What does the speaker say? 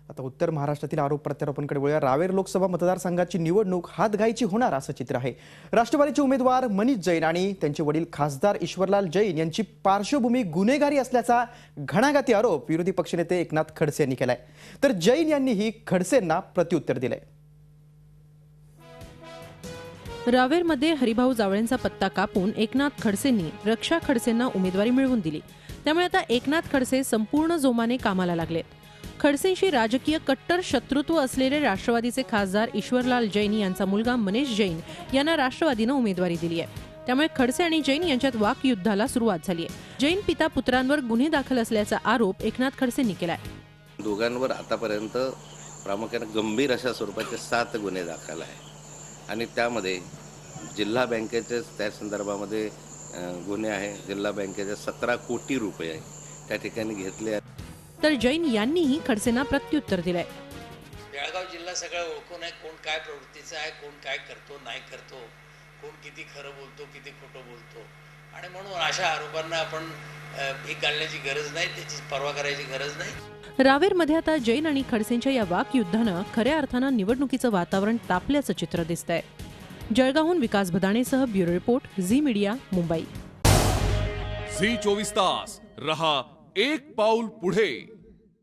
आता उत्तर महाराष्ट्रातील आरोप प्रत्यारोपणकडे वळूया। रावेर लोकसभा मतदारसंघाची निवडणूक हातघाईची होणार असं चित्र आहे। राष्ट्रवादीचे उमेदवार मनीष जैन आणि त्यांचे वडील खासदार ईश्वरलाल जैन यांची पार्श्वभूमी गुन्हेगारी असल्याचा घणाघाती आरोप विरोधी पक्षनेते एकनाथ खडसे यांनी केलाय। तर जैन यांनीही खडसेंना प्रत्युत्तर दिलंय। रावेरमध्ये हरिभाऊ जावळेंचा पत्ता कापून एकनाथ खडसेंनी रक्षा खडसेंना उमेदवारी मिळवून दिली। त्यामुळे आता एकनाथ खडसे संपूर्ण जोमाने कामाला लागले। खडसेंशी राजकीय कट्टर शत्रुत्व असलेले राष्ट्रवादीचे खासदार ईश्वरलाल जैन यांचा मुलगा मनीष जैन यांना राष्ट्रवादीने उमेदवारी दिली आहे। त्यामुळे खडसे आणि जैन यांच्यात वाकयुद्धाला सुरुवात झाली आहे। जैन पिता पुत्रांवर गुन्हे दाखल असल्याचा आरोप एकनाथ खडसेंनी केलाय। दोघांवर आतापर्यंत प्रामुख्याने गंभीर अशा स्वरूपाचे 7 गुन्हे दाखल आहे आणि त्यामध्ये जिल्हा बँकेचे त्या संदर्भामध्ये गुन्हे आहे। जिल्हा बँकेचे 17 कोटी रुपये त्या ठिकाणी घेतले आहेत। तर जैन यांनीही खडसेंना प्रत्युत्तर दिलंय। बेळगाव जिल्हा सगळं ओळखून आहे, कोण काय प्रवृत्तीचा आहे, कोण काय करतो नाही करतो, कोण किती खरं बोलतो किती खोटं बोलतो, आणि म्हणून अशा आरोपांना आपण भीक घालण्याची गरज नाही, त्याची पर्वा करायची गरज नाही। रावेरमध्ये आता जैन आणि खडसेंच्या या वाकयुद्धानं खऱ्या अर्थानं निवडणुकीचं वातावरण तापल्याचं चित्र दिसतंय। जळगावहून विकास भदाणेसह bureau report, Zee media, Mumbai. Zee 24 तास रहा एक पाऊल पुढे।